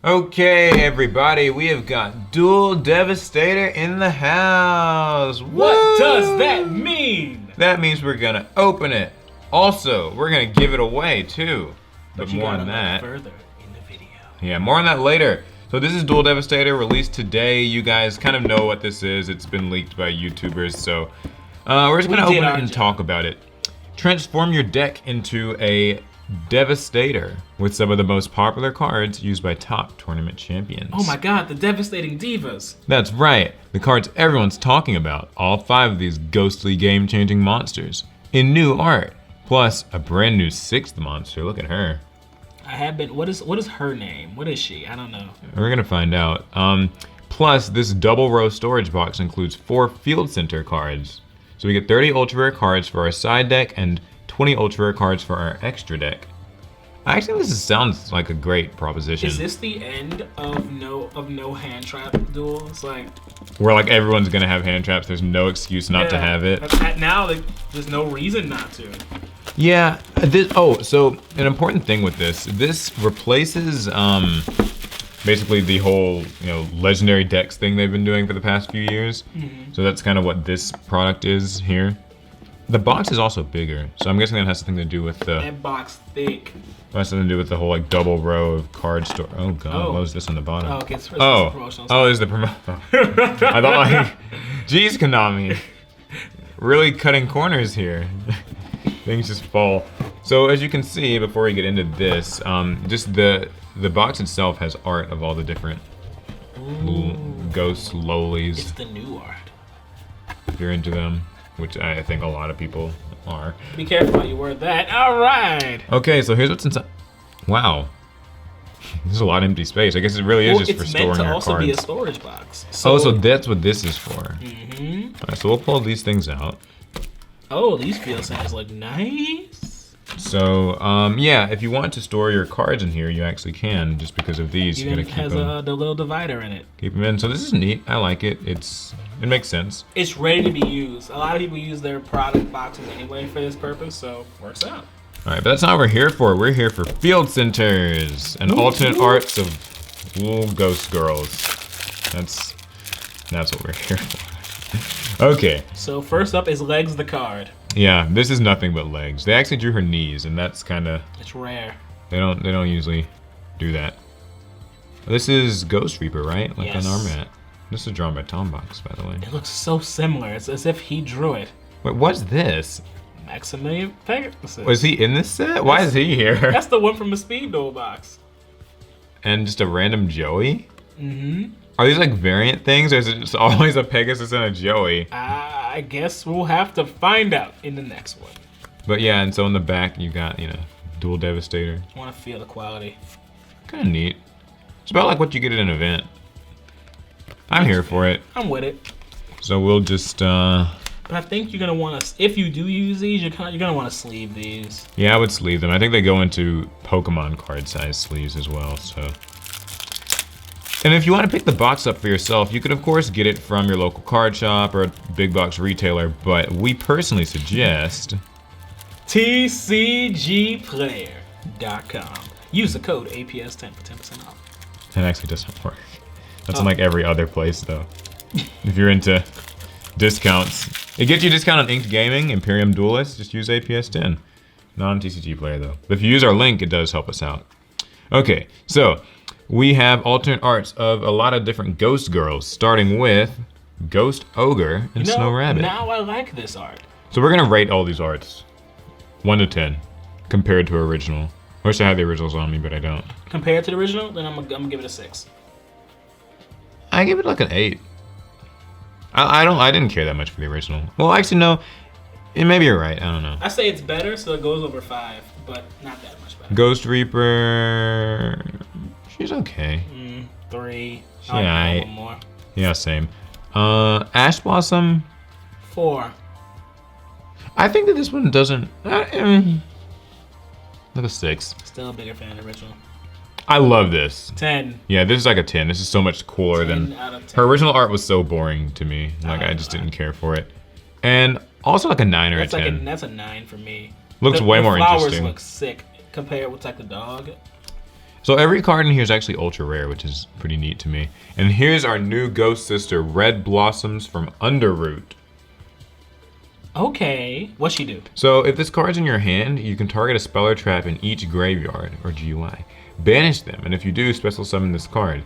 Okay, everybody, we have got Duel Devastator in the house. What does that mean? That means we're gonna open it. Also, we're gonna give it away too. But more on that further in the video. Yeah, more on that later. So this is Duel Devastator, released today. You guys kind of know what this is. It's been leaked by YouTubers, so we're just gonna open it and talk about it. Transform your deck into a Devastator with some of the most popular cards used by top tournament champions. Oh my god, the Devastating Divas. That's right, the cards everyone's talking about. All 5 of these ghostly game-changing monsters in new art, plus a brand new 6th monster. Look at her. I have been. What is her name? What is she? I don't know. We're gonna find out. Plus, this double row storage box includes 4 Field Center cards. So we get 30 ultra rare cards for our side deck and 20 ultra rare cards for our extra deck. I think this sounds like a great proposition. Is this the end of no hand trap duels? Where everyone's gonna have hand traps. There's no excuse not to have it. Now there's no reason not to. Yeah. So an important thing with this replaces basically the whole legendary decks thing they've been doing for the past few years. Mm-hmm. So that's kind of what this product is here. The box is also bigger, so I'm guessing that has something to do with the. That box thick. It has something to do with the whole double row of card store. Oh god, what was this on the bottom? Oh, okay, it's promotional. Oh, is the promo? I thought geez, Konami, really cutting corners here. Things just fall. So as you can see, before we get into this, just the box itself has art of all the different ghost lolies. It's the new art. If you're into them. Which I think a lot of people are. Be careful how you word that. All right. Okay, so here's what's inside. Wow. There's a lot of empty space. I guess it really is just for storing our cards. It's meant to also be a storage box. So that's what this is for. Mm-hmm. All right, so we'll pull these things out. Oh, these field centers look nice. So, yeah, if you want to store your cards in here, you actually can, just because of these. Even has the little divider in it. Keep them in. So this is neat. I like it. It makes sense. It's ready to be used. A lot of people use their product boxes anyway for this purpose, so works out. All right, but that's not what we're here for. We're here for Field Centers and alternate arts of ghost girls. That's what we're here for. Okay. So first up is Legs the card. Yeah, this is nothing but legs. They actually drew her knees, and that's kind of. It's rare. They don't usually do that. This is Ghost Reaper, right? Yes. On our mat. This is drawn by Tombox, by the way. It looks so similar. It's as if he drew it. Wait, what's this? Maximilian Pegasus. Was he in this set? Why is he here? That's the one from the Speed Duel box. And just a random Joey? Mm-hmm. Are these variant things, or is it just always a Pegasus and a Joey? I guess we'll have to find out in the next one. But yeah, and so in the back you got, Duel Devastator. I want to feel the quality. Kind of neat. It's about like what you get at an event. I'm here for it. I'm with it. So we'll just, But I think you're gonna want to, if you do use these, you're gonna want to sleeve these. Yeah, I would sleeve them. I think they go into Pokemon card size sleeves as well, so. And if you want to pick the box up for yourself, you could of course get it from your local card shop or a big box retailer, but we personally suggest tcgplayer.com. Use the code APS 10 for 10% off. It actually doesn't work. That's in every other place though. If you're into discounts. It gets you a discount on Inked Gaming, Imperium Duelist, just use APS 10. Not on TCG Player though. But if you use our link, it does help us out. Okay, so we have alternate arts of a lot of different ghost girls, starting with Ghost Ogre and Snow Rabbit. Now I like this art. So we're gonna rate all these arts 1 to 10 compared to original. I wish I had the originals on me, but I don't. Compared to the original, then I'm gonna give it a 6. I give it like an 8. I didn't care that much for the original. Well, actually no, maybe you're right. I don't know. I say it's better, so it goes over 5, but not that much better. Ghost Reaper, she's okay. 3. Yeah, more. Yeah, same. Ash Blossom, 4. I think that this one doesn't. Like a 6. Still a bigger fan of the original. I love this. 10. Yeah, this is like a 10. This is so much cooler 10 than out of 10. Her original art was so boring to me. I just didn't care for it. And also like a 9 or a 10. That's a 9 for me. Looks way more interesting. The flowers look sick compared with the dog. So every card in here is actually ultra rare, which is pretty neat to me. And here's our new ghost sister, Red Blossoms from Underroot. Okay, what's she do? So if this card's in your hand, you can target a spell or trap in each graveyard, or GUI. Banish them, and if you do, special summon this card.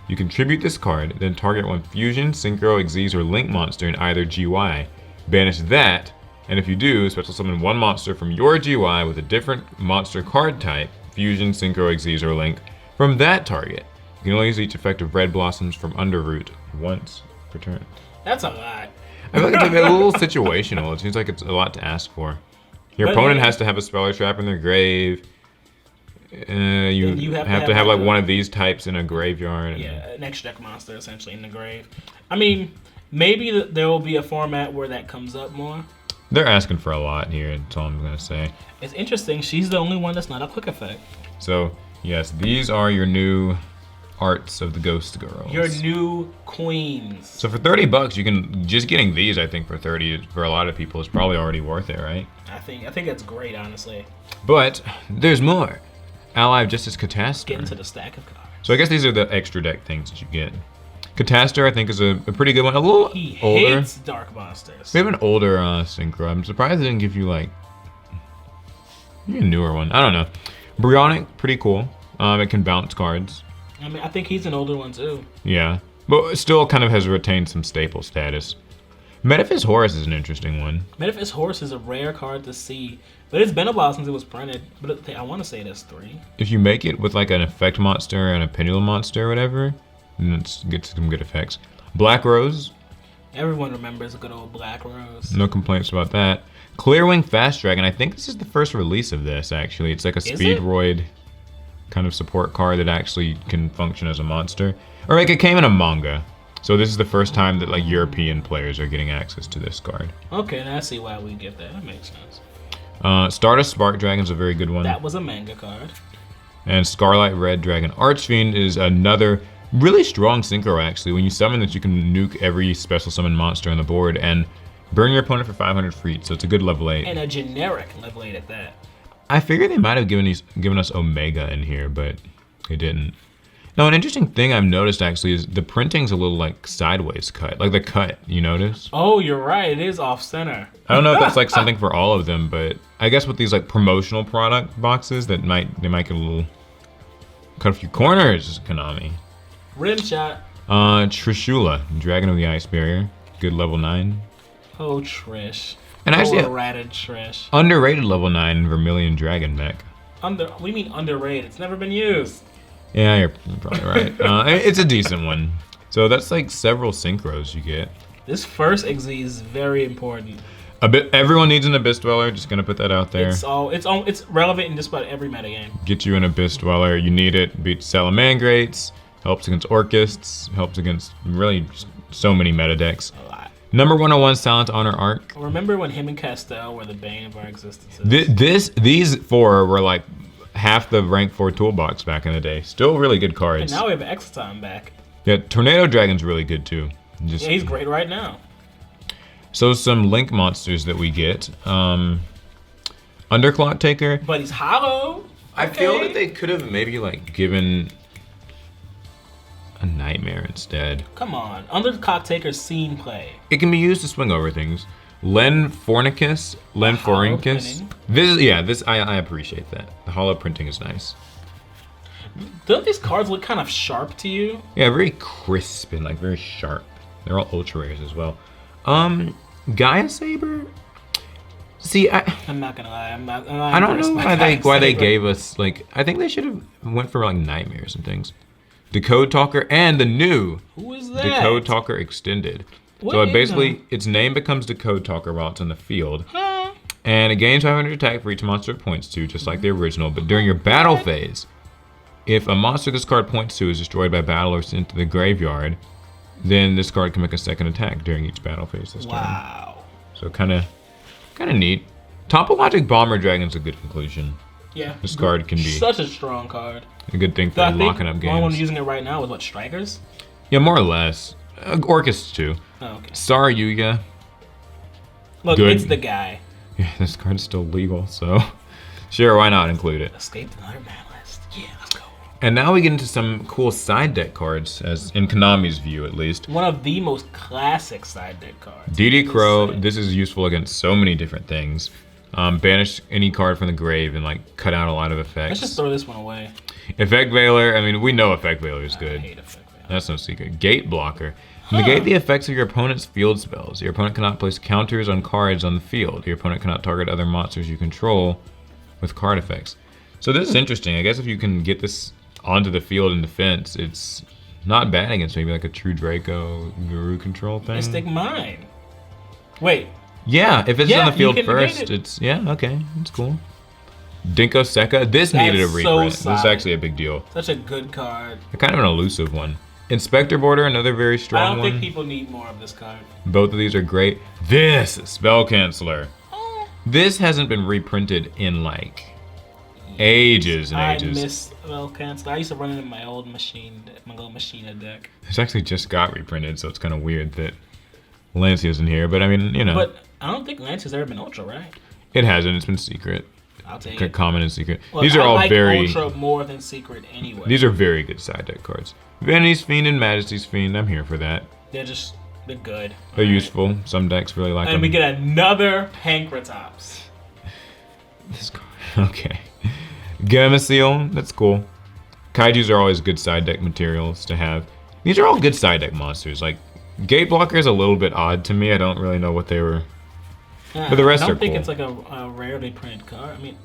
You contribute this card, then target one fusion, synchro, Xyz, or link monster in either GUI. Banish that, and if you do, special summon one monster from your GUI with a different monster card type, fusion, synchro, Xyz, or link, from that target. You can only use each effect of Red Blossoms from Underroot once per turn. That's a lot. I feel like it's a little situational. It seems like it's a lot to ask for. Your opponent has to have a spell or trap in their grave. You have to have like one of these types in a graveyard. Yeah, an extra deck monster essentially in the grave. I mean, maybe there will be a format where that comes up more. They're asking for a lot here, that's all I'm gonna say. It's interesting, she's the only one that's not a quick effect. So, yes, these are your new arts of the Ghost Girls. Your new queens. So for 30 bucks, you can, just getting these, I think for 30, for a lot of people, is probably already worth it, right? I think that's great, honestly. But, there's more. Ally of Justice Catastor. Get into the stack of cards. So I guess these are the extra deck things that you get. Catastor, I think, is a pretty good one. A little older. Hates dark monsters. We have an older synchro. I'm surprised they didn't give you like a newer one. I don't know. Bryonic, pretty cool. It can bounce cards. I mean, I think he's an older one too. Yeah, but it still kind of has retained some staple status. Metaphys Horus is an interesting one. Metaphys Horus is a rare card to see, but it's been a while since it was printed. But I want to say that's 3. If you make it with like an effect monster and a pendulum monster or whatever, then it gets some good effects. Black Rose. Everyone remembers a good old Black Rose. No complaints about that. Clearwing Fast Dragon. I think this is the first release of this, actually. It's like a Speedroid kind of support card that actually can function as a monster. Or like it came in a manga. So this is the first time that like European players are getting access to this card. Okay, now I see why we get that. That makes sense. Stardust Spark Dragon's a very good one. That was a manga card. And Scarlet Red Dragon Archfiend is another really strong synchro, actually. When you summon this, you can nuke every special summon monster on the board and burn your opponent for 500 free, so it's a good level 8. And a generic level 8 at that. I figured they might have given us Omega in here, but they didn't. Now, an interesting thing I've noticed, actually, is the printing's a little, like, sideways cut. Like, the cut, you notice? Oh, you're right. It is off-center. I don't know if that's, like, something for all of them, but I guess with these, like, promotional product boxes, they might get a little... cut a few corners, Konami. Rim shot. Trishula, Dragon of the Ice Barrier. Good level 9. Oh, Trish. And actually, ratted Trish. Underrated level 9 Vermilion Dragon mech. What do you mean underrated? It's never been used. Yeah, you're probably right. It's a decent one. So that's like several synchros you get. This first Xyz is very important. Everyone needs an Abyss Dweller. Just gonna put that out there. It's relevant in just about every metagame. Get you an Abyss Dweller. You need it. Beats Salamangrates. Helps against Orcists. Helps against really so many meta decks. A lot. Number 101 Silent Honor Arc. Remember when him and Castell were the bane of our existences? These 4 were like half the rank 4 toolbox back in the day. Still really good cards. And now we have Exotime back. Yeah, Tornado Dragon's really good too. Yeah, he's great right now. So some Link monsters that we get. Underclock Taker. But he's hollow. I feel that they could have maybe like given a Nightmare instead. Come on, Underclock Taker's seen play. It can be used to swing over things. Len Fornicus. I appreciate that. The hollow printing is nice. Don't these cards look kind of sharp to you? Yeah, very crisp and like very sharp. They're all ultra rares as well. Gaia Saber. See, I'm not gonna lie. I don't know why they gave us like. I think they should have went for like Nightmares and things. Decode Talker and the new Who is that? Decode Talker Extended. So its name becomes Decode Talker while it's in the field. And it gains 500 attack for each monster it points to, just like the original. But during your battle phase, if a monster this card points to is destroyed by battle or sent to the graveyard, then this card can make a second attack during each battle phase this turn. Wow. So kind of neat. Topologic Bomber Dragon's a good conclusion. Yeah. This card can be such a strong card. A good thing for locking up games. The only one using it right now is what, Strikers? Yeah, more or less. Orcus too. Oh, okay. Saryuya. Look, good. It's the guy. Yeah, this card's still legal, so sure, why not include it? Escaped another man list. Yeah, let's go. And now we get into some cool side deck cards, as in Konami's view at least. One of the most classic side deck cards. DD Crow, this is useful against so many different things. Banish any card from the grave and like cut out a lot of effects. Let's just throw this one away. Effect Veiler, I mean, we know Effect Veiler is good. I hate Effect Veiler. That's no secret. Gate Blocker. Negate the effects of your opponent's field spells. Your opponent cannot place counters on cards on the field. Your opponent cannot target other monsters you control with card effects. So this is interesting. I guess if you can get this onto the field in defense, it's not bad against maybe like a True Draco Guru control thing. Mystic Mine. Wait. Yeah, if it's on the field first, it. it's, yeah, okay, it's cool. Dinko Sekka, this needed a reprint. This is actually a big deal. Such a good card. Kind of an elusive one. Inspector Border, another very strong one. I don't think people need more of this card. Both of these are great. This Spell Canceller. This hasn't been reprinted in like ages and ages. I miss Spell Canceller. I used to run it in my old Machina deck. This actually just got reprinted, so it's kind of weird that Lancia's in here. But I mean, you know. But I don't think Lancia's ever been Ultra, right? It hasn't. It's been secret. I'll take it. Common and secret. Look, these are all like very Ultra more than secret anyway. These are very good side deck cards. Vanity's Fiend and Majesty's Fiend. I'm here for that. They're good. They're useful. Some decks really like them. And we get another Pankratops. This card. Okay. Gameciel. That's cool. Kaijus are always good side deck materials to have. These are all good side deck monsters. Like Gate Blocker is a little bit odd to me. I don't really know what they were. But the rest are cool. I don't think it's like a rarely printed card. I mean,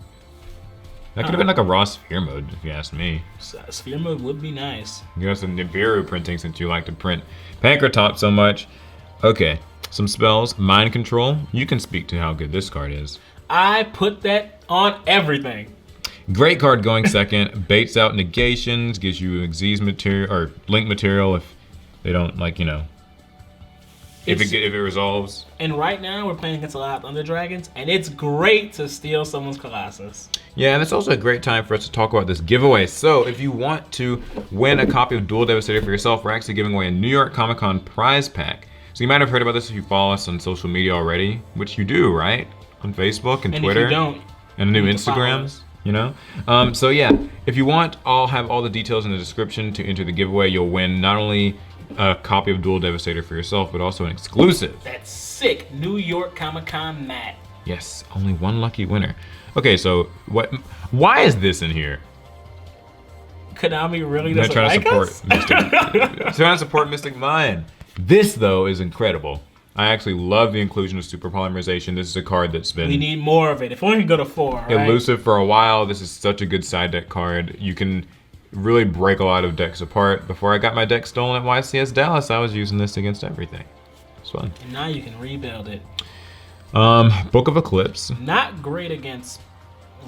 that could have been like a raw Sphere Mode, if you ask me. Sphere Mode would be nice. You got some Nibiru printing since you like to print Pankratops so much. Okay, some spells. Mind Control. You can speak to how good this card is. I put that on everything. Great card going second. Baits out negations. Gives you Xyz material or Link material if they don't like, you know. If it resolves. And right now we're playing against a lot of Thunder Dragons, and it's great to steal someone's Colossus. Yeah, and it's also a great time for us to talk about this giveaway. So if you want to win a copy of Duel Devastator for yourself, we're actually giving away a New York Comic Con prize pack. So you might have heard about this if you follow us on social media already, which you do, right? On Facebook and Twitter. If you don't, and the new Instagrams. You know? So yeah, if you want, I'll have all the details in the description to enter the giveaway. You'll win not only a copy of Duel Devastator for yourself, but also an exclusive. That's sick. New York Comic Con mat. Yes, only one lucky winner. Okay, so why is this in here? Konami really doesn't trying like to support us? trying to support Mystic Mine. This though is incredible. I actually love the inclusion of Super Polymerization. This is a card that's been... We need more of it. If only we can go to 4, right? Elusive for a while. This is such a good side deck card. You can really break a lot of decks apart. Before I got my deck stolen at YCS Dallas, I was using this against everything. It's fun. And now you can rebuild it. Book of Eclipse. Not great against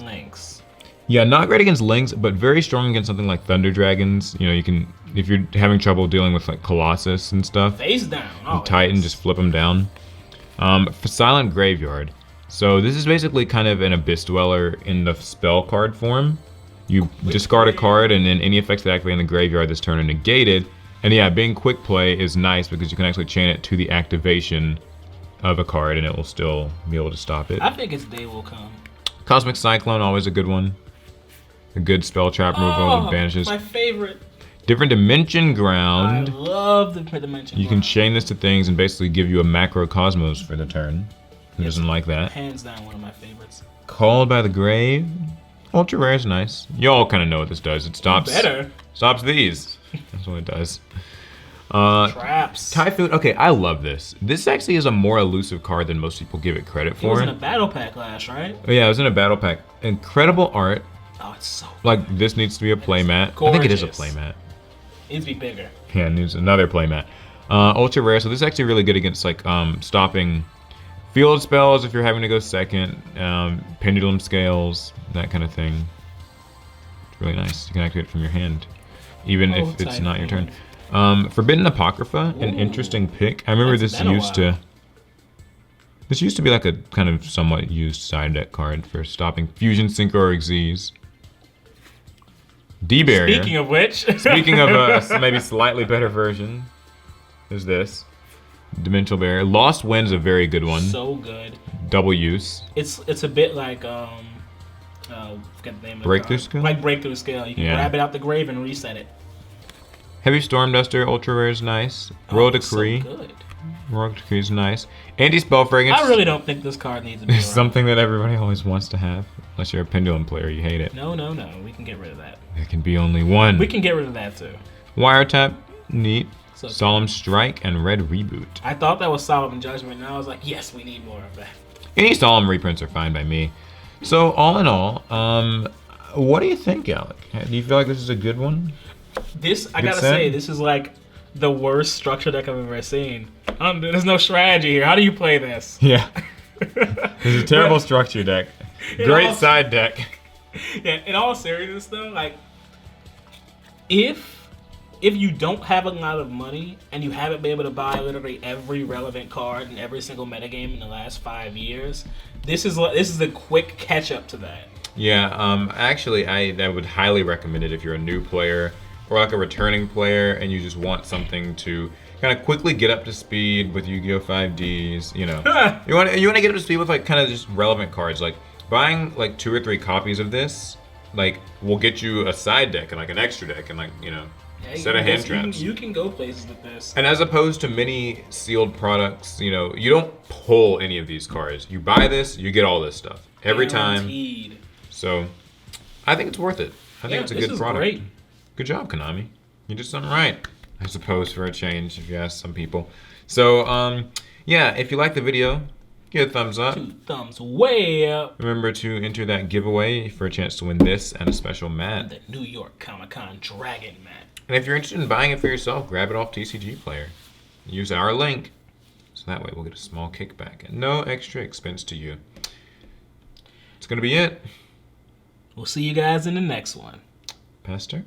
Lynx. Yeah, not great against Lynx, but very strong against something like Thunder Dragons. You know, you can, if you're having trouble dealing with like Colossus and stuff. Face down. Oh, Titan, just flip them down. For Silent Graveyard. So this is basically kind of an Abyss Dweller in the spell card form. You discard a card, and then any effects that activate in the graveyard this turn are negated. And yeah, being quick play is nice because you can actually chain it to the activation of a card, and it will still be able to stop it. I think its day will come. Cosmic Cyclone, always a good one. A good spell trap removal that banishes. My favorite. Different Dimension Ground. I love the Dimension Ground. You can chain this to things and basically give you a macro Cosmos for the turn. Who doesn't like that? Hands down one of my favorites. Called by the Grave. Ultra Rare is nice. Y'all kind of know what this does. It stops these. That's what it does. Traps. Typhoon. Okay, I love this. This actually is a more elusive card than most people give it credit for. It was in a battle pack last, right? Oh, yeah, it was in a battle pack. Incredible art. Oh, it's so good. Like, this needs to be a playmat. I think it is a playmat. It needs to be bigger. Yeah, it needs another playmat. Ultra Rare. So this is actually really good against like stopping field spells if you're having to go second. Pendulum Scales, that kind of thing. It's really nice. You can activate it from your hand, even if it's not your turn. Forbidden Apocrypha, an interesting pick. I remember this used to be like a kind of somewhat used side deck card for stopping Fusion Synchro or Xyz. D-Barrier. Speaking of which. Speaking of a maybe slightly better version, is this. Dimensional Barrier. Lost Wind is a very good one. So good. Double use. It's a bit like Forget the name of Breakthrough the card. Skill? Like Breakthrough Skill. You can grab it out the grave and reset it. Heavy Storm Duster, ultra rare is nice. Royal Decree. So good. Royal Decree is nice. Anti-Spell Fragrance. I really don't think this card needs to be It's around. something that everybody always wants to have. Unless you're a Pendulum player, you hate it. No. We can get rid of that. There can be only one. We can get rid of that too. Wiretap, neat. So Solemn Strike and Red Reboot. I thought that was Solemn Judgment, and I was like, yes, we need more of that. Any Solemn reprints are fine by me. So all in all, what do you think, Alec? Do you feel like this is a good one? I gotta say, this is like the worst structure deck I've ever seen. There's no strategy here. How do you play this? Yeah. This is a terrible structure deck. Great side deck. Yeah, in all seriousness though, like, if you don't have a lot of money and you haven't been able to buy literally every relevant card in every single metagame in the last 5 years, this is a quick catch up to that. Yeah, actually, I would highly recommend it if you're a new player or like a returning player and you just want something to kind of quickly get up to speed with Yu-Gi-Oh! 5Ds. You know, you want to get up to speed with like kind of just relevant cards. Like buying like 2 or 3 copies of this, like will get you a side deck and like an extra deck and like set of hand traps. You can go places with this. And as opposed to many sealed products, you don't pull any of these cards. You buy this, you get all this stuff every Guaranteed. time. So, I think it's worth it. I think it's a good product. Great. Good job, Konami. You did something right, I suppose, for a change, if you ask some people. So, yeah, if you like the video, give it a thumbs up. 2 thumbs way up. Remember to enter that giveaway for a chance to win this and a special mat. The New York Comic-Con Dragon mat. And if you're interested in buying it for yourself, grab it off TCG Player. Use our link, so that way we'll get a small kickback and no extra expense to you. It's going to be it. We'll see you guys in the next one. Pastor?